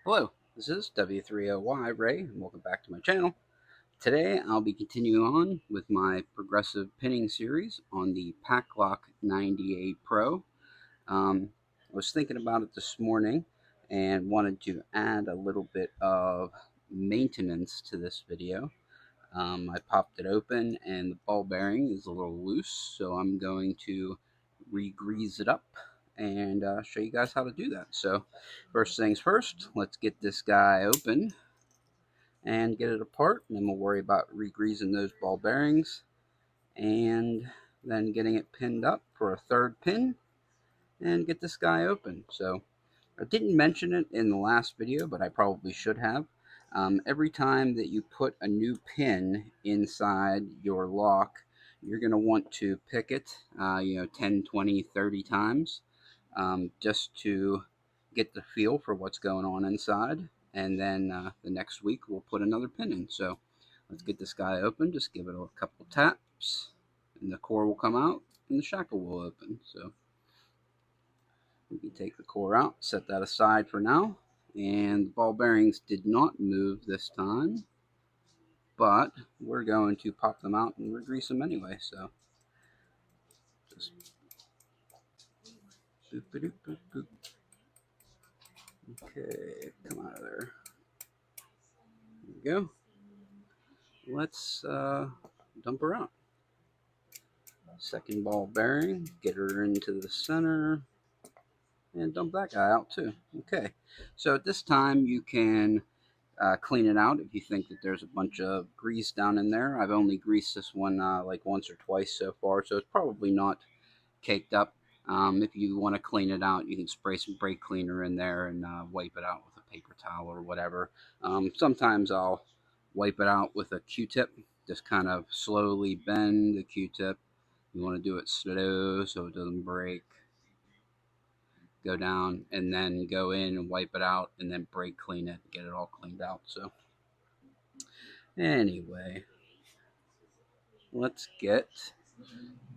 Hello, this is W3OY-RAY, and welcome back to my channel. Today I'll be continuing on with my progressive pinning series on the Paclock 90a Pro. I was thinking about it this morning and wanted to add a little bit of maintenance to this video. I popped it open and the ball bearing is a little loose, so I'm going to re-grease it up and show you guys how to do that. So first things first, let's get this guy open and get it apart, and then we'll worry about re-greasing those ball bearings and then getting it pinned up for a third pin and get this guy open. So I didn't mention it in the last video, but I probably should have. Every time that you put a new pin inside your lock, you're going to want to pick it, 10, 20, 30 times, just to get the feel for what's going on inside. And then the next week, we'll put another pin in. So let's get this guy open. Just give it a couple taps, and the core will come out, and the shackle will open. So we can take the core out, set that aside for now. And the ball bearings did not move this time, but we're going to pop them out and re-grease them anyway. So just boop, boop, boop, boop. Okay, come out of there. There we go. Let's dump her out. Second ball bearing, get her into the center, and dump that guy out too. Okay, so at this time you can clean it out if you think that there's a bunch of grease down in there. I've only greased this one like once or twice so far, so it's probably not caked up. If you want to clean it out, you can spray some brake cleaner in there and wipe it out with a paper towel or whatever. Sometimes I'll wipe it out with a Q-tip. Just kind of slowly bend the Q-tip. You want to do it slow so it doesn't break. Go down and then go in and wipe it out and then brake clean it, get it all cleaned out. So anyway, let's get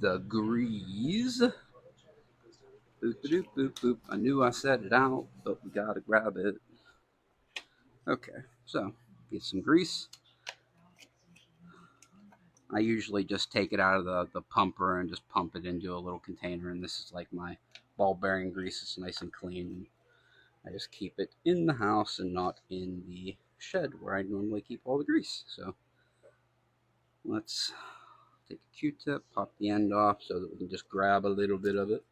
the grease. Boop, boop, boop, boop. I knew I set it out, but we gotta grab it. Okay, so get some grease. I usually just take it out of the pumper and just pump it into a little container, and this is like my ball bearing grease. It's nice and clean. I just keep it in the house and not in the shed where I normally keep all the grease. So let's take a Q-tip, pop the end off so that we can just grab a little bit of it.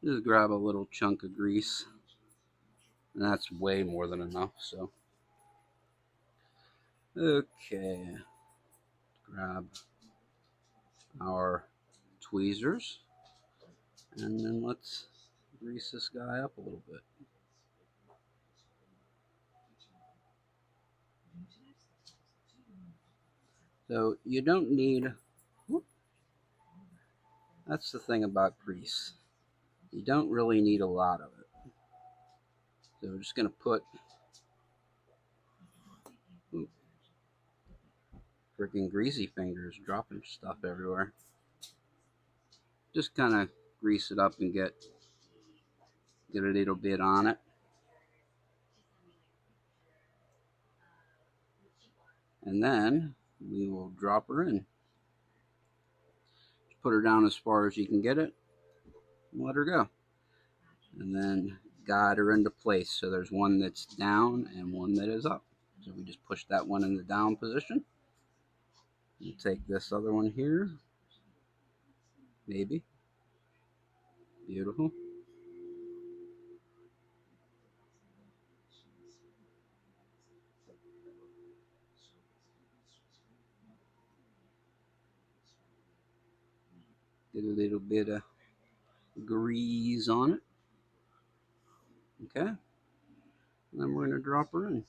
Just grab a little chunk of grease, and that's way more than enough. So okay, grab our tweezers, and then let's grease this guy up a little bit. So you don't need, that's the thing about grease, you don't really need a lot of it. So we're just going to put, freaking greasy fingers dropping stuff everywhere. Just kind of grease it up and get a little bit on it. And then we will drop her in. Just put her down as far as you can get it and let her go. And then guide her into place. So there's one that's down and one that is up. So we just push that one in the down position. We'll take this other one here. Maybe. Beautiful. Get a little bit of grease on it. Okay. And then we're going to drop her in.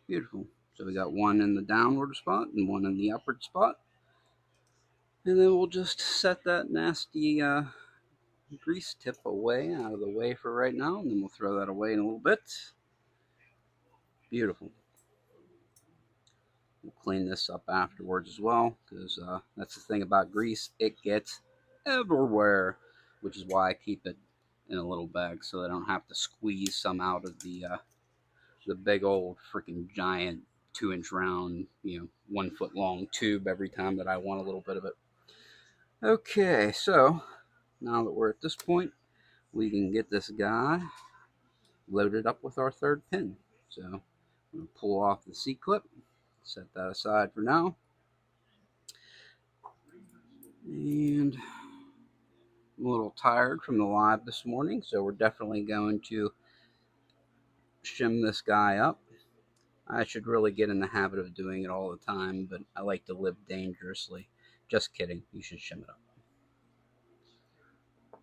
Beautiful. So we got one in the downward spot and one in the upward spot. And then we'll just set that nasty grease tip away, out of the way for right now, and then we'll throw that away in a little bit. Beautiful. We'll clean this up afterwards as well, because that's the thing about grease, it gets everywhere, which is why I keep it in a little bag so I don't have to squeeze some out of the big old freaking giant 2-inch round, 1 foot long tube every time that I want a little bit of it. Okay, so now that we're at this point, we can get this guy loaded up with our third pin. So I'm going to pull off the C-clip, set that aside for now. And I'm a little tired from the live this morning, so we're definitely going to shim this guy up. I should really get in the habit of doing it all the time, but I like to live dangerously. Just kidding, you should shim it up.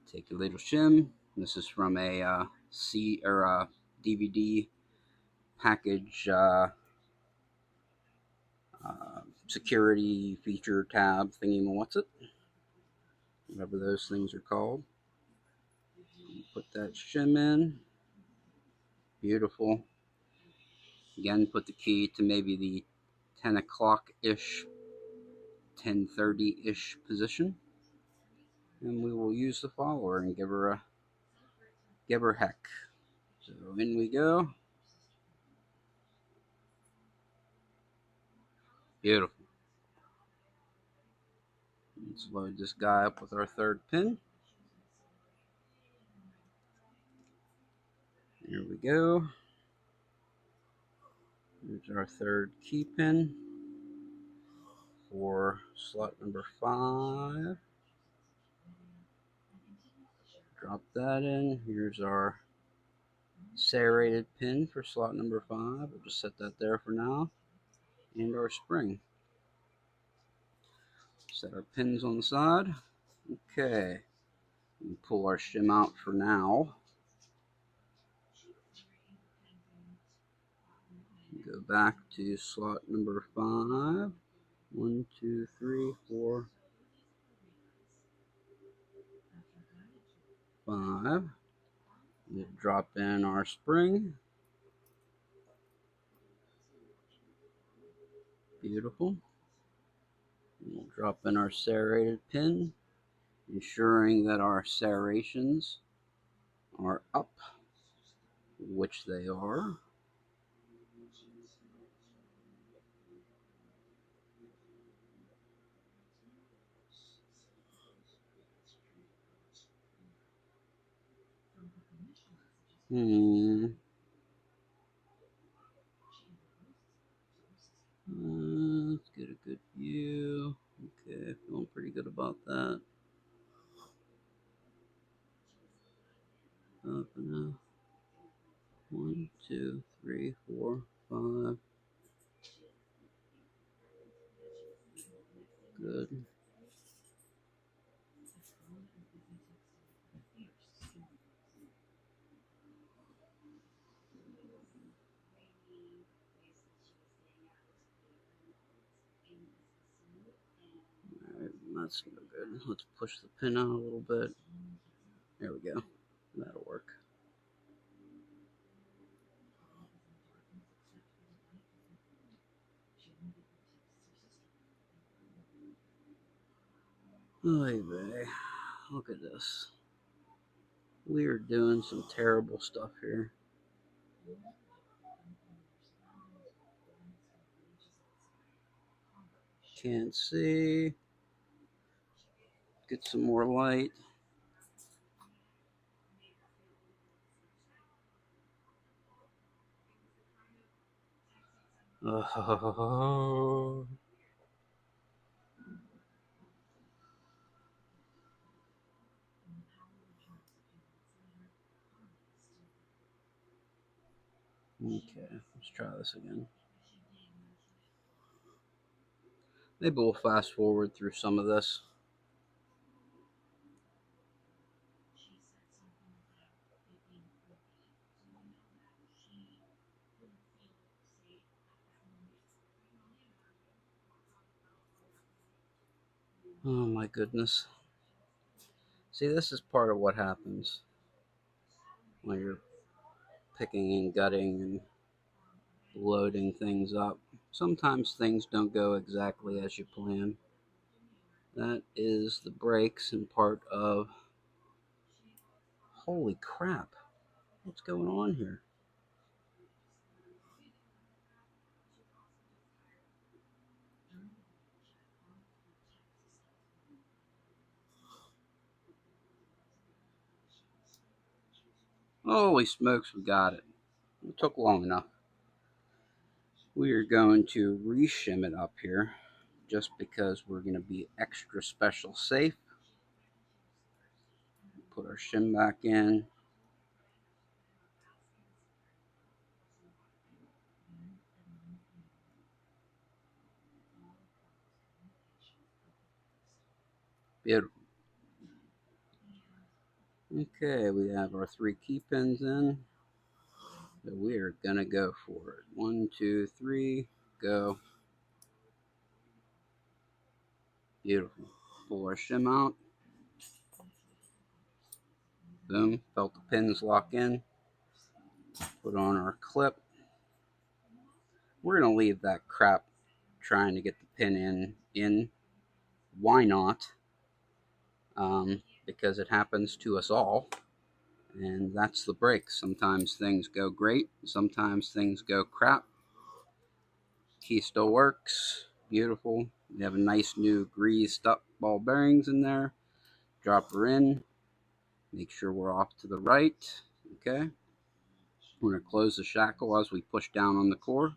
Take your little shim. This is from a DVD package security feature tab thingy, what's it? Whatever those things are called. Put that shim in. Beautiful. Again, put the key to maybe the 10 o'clock-ish, 10:30-ish position. And we will use the follower and give her heck. So in we go. Beautiful. Let's load this guy up with our third pin. Here we go. Here's our third key pin for slot number 5. Drop that in. Here's our serrated pin for slot number 5. We'll just set that there for now. And our spring. Set our pins on the side. Okay. And pull our shim out for now. Go back to slot number 5. 1, 2, 3, 4, 5. We'll drop in our spring. Beautiful. We'll drop in our serrated pin, ensuring that our serrations are up, which they are. Let's get a good view. Okay, feeling pretty good about that. Up and out. 1, 2, 3, 4, 5. Good. Alright, that's no good. Let's push the pin out a little bit. There we go. That'll work. Oy vey. Look at this. We are doing some terrible stuff here. Can't see. Get some more light. Oh. Okay, let's try this again. Maybe we'll fast forward through some of this. Oh my goodness. See, this is part of what happens when you're picking and gutting and loading things up. Sometimes things don't go exactly as you plan. That is the brakes and part of... Holy crap. What's going on here? Holy smokes, we got it. It took long enough. We are going to re-shim it up here just because we're going to be extra special safe. Put our shim back in. Beautiful. Okay, we have our 3 key pins in. So we are going to go for it. 1, 2, 3, go. Beautiful. Pull our shim out. Boom. Felt the pins lock in. Put on our clip. We're going to leave that crap trying to get the pin in. Why not? Because it happens to us all. And that's the break. Sometimes things go great. Sometimes things go crap. Key still works. Beautiful. We have a nice new greased up ball bearings in there. Drop her in. Make sure we're off to the right. Okay. We're going to close the shackle as we push down on the core,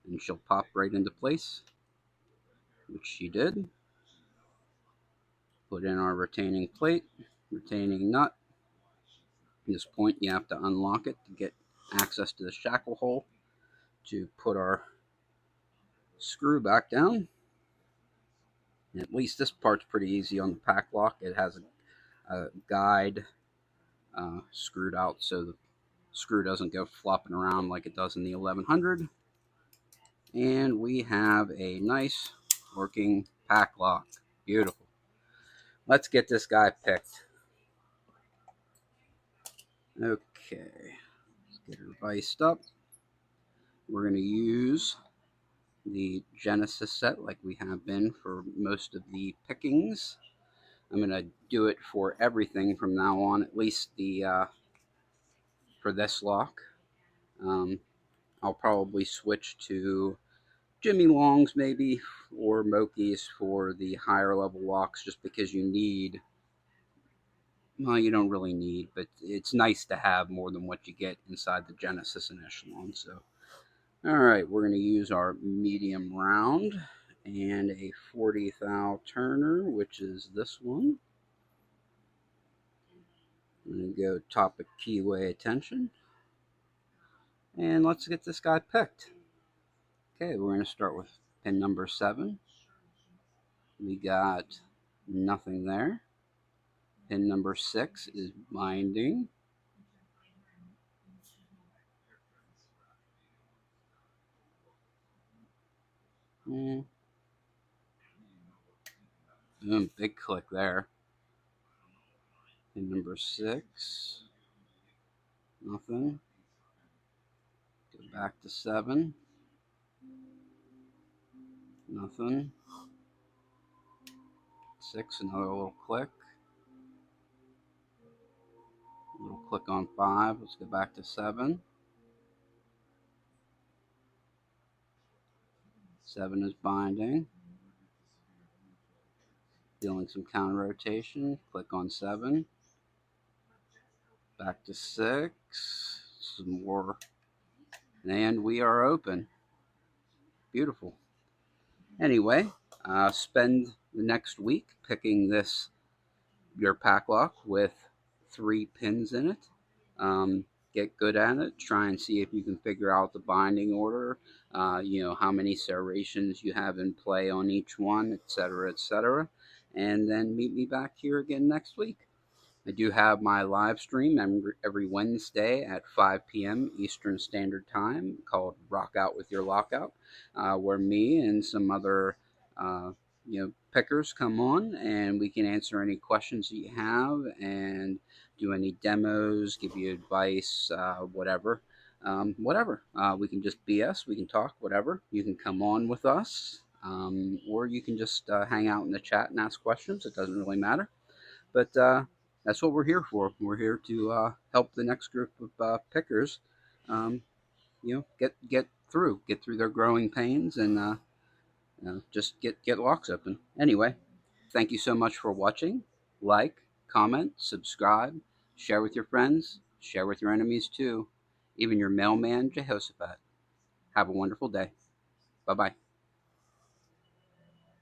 and she'll pop right into place, which she did. Put in our retaining plate, retaining nut. At this point, you have to unlock it to get access to the shackle hole to put our screw back down. And at least this part's pretty easy on the Paclock. It has a guide screwed out so the screw doesn't go flopping around like it does in the 1100. And we have a nice working Paclock. Beautiful. Let's get this guy picked. Okay, let's get her viced up. We're going to use the Genesis set like we have been for most of the pickings. I'm going to do it for everything from now on, at least the for this lock. I'll probably switch to Jimmy Longs maybe, or Mokies for the higher level locks, just because you need, well, you don't really need, but it's nice to have more than what you get inside the Genesis and Echelon. So, all right, we're going to use our medium round and a 40 thou turner, which is this one. I'm going to go topic keyway attention. And let's get this guy picked. Okay, we're going to start with pin number 7. We got nothing there. Pin number 6 is binding. Boom, big click there. Pin number 6, nothing. Go back to 7, nothing. 6, another little click. Little click on 5. Let's go back to 7. 7 is binding. Feeling some counter rotation. Click on 7. Back to 6. Some more. And we are open. Beautiful. Anyway, spend the next week picking your Paclock with 3 pins in it. Get good at it. Try and see if you can figure out the binding order. How many serrations you have in play on each one, etc., etc. And then meet me back here again next week. I do have my live stream every Wednesday at 5 p.m. Eastern Standard Time called Rock Out with Your Lockout, where me and some other pickers come on, and we can answer any questions that you have, and do any demos, give you advice, whatever. Whatever. We can just BS, we can talk, whatever. You can come on with us, or you can just hang out in the chat and ask questions. It doesn't really matter. But that's what we're here for. We're here to help the next group of pickers, um, get through their growing pains, and just get locks open. Anyway, thank you so much for watching. Like, comment, subscribe, share with your friends, share with your enemies too, even your mailman Jehoshaphat. Have a wonderful day. Bye bye.